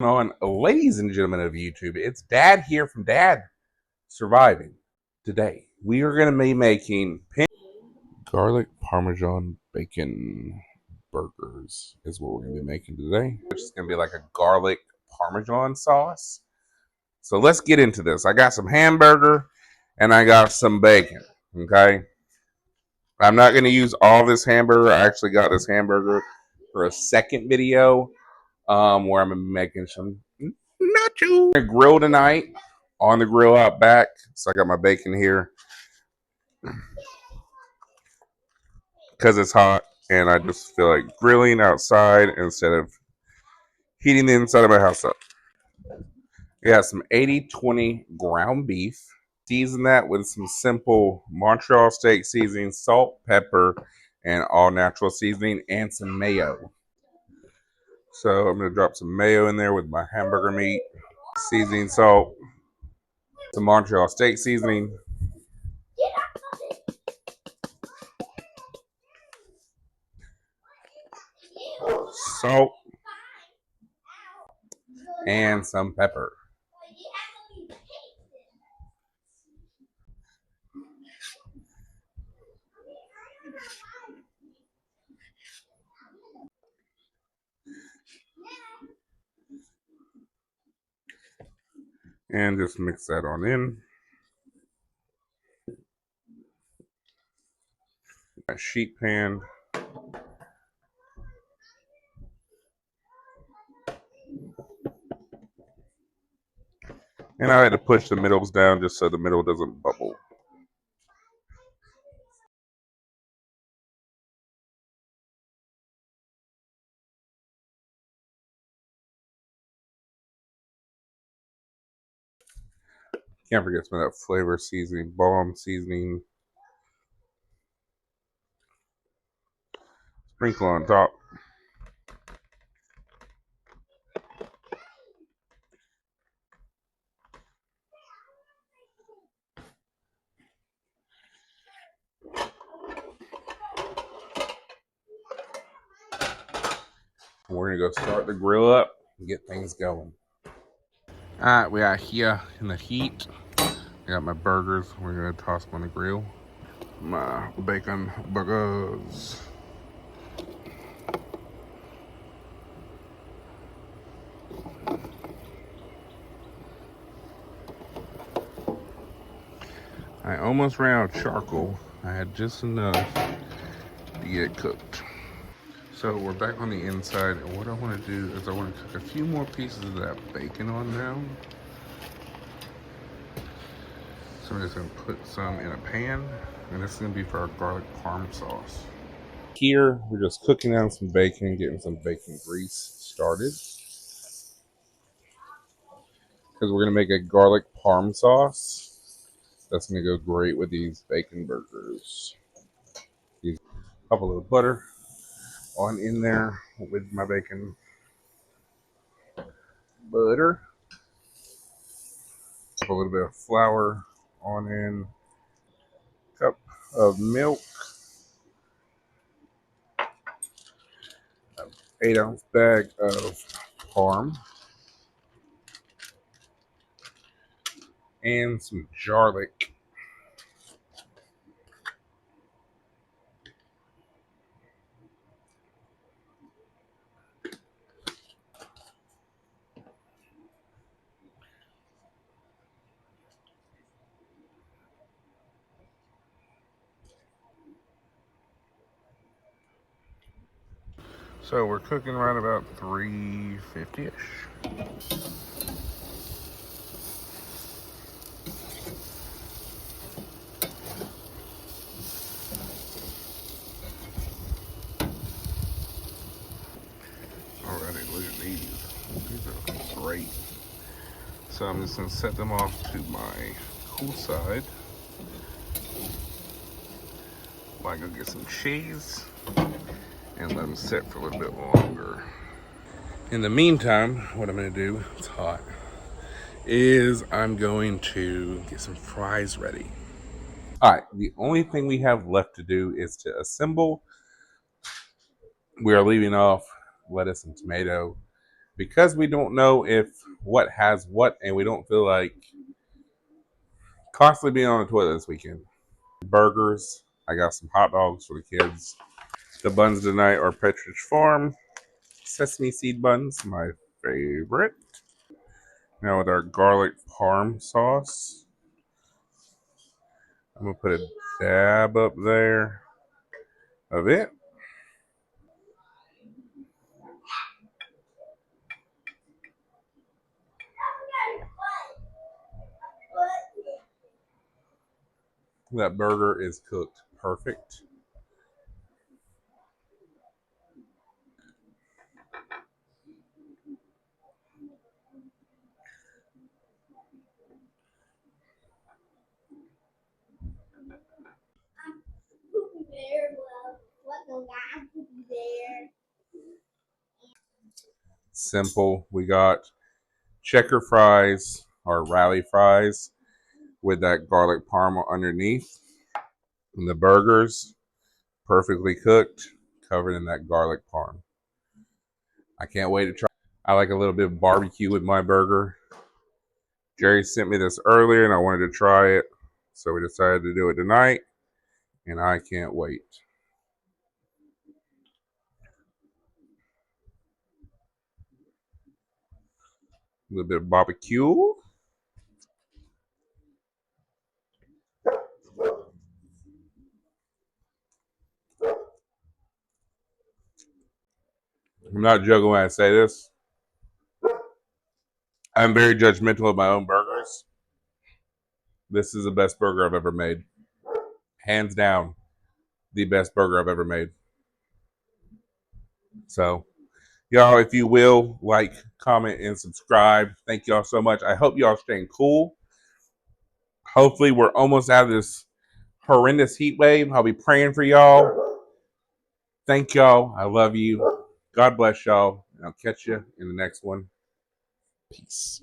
On, ladies and gentlemen of YouTube, it's Dad here from Dad Surviving. Today we are going to be making garlic Parmesan bacon burgers is what we're going to be making today, which is going to be like a garlic Parmesan sauce. So let's get into this. I got some hamburger and I got some bacon. Okay, I'm not going to use all this hamburger. I actually got this hamburger for a second video where I'm going to be making some nachos. I grill tonight on the grill out back. So I got my bacon here because it's hot and I just feel like grilling outside instead of heating the inside of my house up. Yeah, some 80/20 ground beef. Season that with some simple Montreal steak seasoning, salt, pepper, and all natural seasoning, and some mayo. So I'm going to drop some mayo in there with my hamburger meat, seasoning, salt, some Montreal steak seasoning, salt, and some pepper. And just mix that on in. A sheet pan. And I had to push the middles down just so the middle doesn't bubble. Can't forget some of that flavor seasoning, balm seasoning. Sprinkle on top. We're gonna go start the grill up and get things going. Alright, we are here in the heat. I got my burgers. We're gonna toss them on the grill. My bacon burgers. I almost ran out of charcoal. I had just enough to get it cooked. So we're back on the inside, and what I want to do is I want to cook a few more pieces of that bacon on down. So I'm just going to put some in a pan, and this is going to be for our garlic parm sauce. Here, we're just cooking down some bacon, getting some bacon grease started. Because we're going to make a garlic parm sauce. That's going to go great with these bacon burgers. Pop a little butter on in there with my bacon. Butter. Put a little bit of flour on in. Cup of milk. 8-ounce bag of parm. And some garlic. So we're cooking right about 350-ish. Alrighty, look at these. These are great. So I'm just gonna set them off to my cool side. While I go get some cheese and let them sit for a little bit longer. In the meantime, what I'm gonna do, it's hot, is I'm going to get some fries ready. All right, the only thing we have left to do is to assemble. We are leaving off lettuce and tomato because we don't know if what has what, and we don't feel like constantly being on the toilet this weekend. Burgers. I got some hot dogs for the kids. The buns tonight are Petridge Farm sesame seed buns, my favorite. Now with our garlic parm sauce, I'm gonna put a dab up there of it. That burger is cooked perfect. Simple. We got checker fries or rally fries with that garlic parm underneath. And the burgers, perfectly cooked, covered in that garlic parm. I can't wait to try. I like a little bit of barbecue with my burger. Jerry sent me this earlier and I wanted to try it. So we decided to do it tonight. And I can't wait. A little bit of barbecue. I'm not joking when I say this. I'm very judgmental of my own burgers. This is the best burger I've ever made. Hands down, the best burger I've ever made. So, y'all, if you will, like, comment, and subscribe. Thank y'all so much. I hope y'all staying cool. Hopefully, we're almost out of this horrendous heat wave. I'll be praying for y'all. Thank y'all. I love you. God bless y'all. And I'll catch you in the next one. Peace.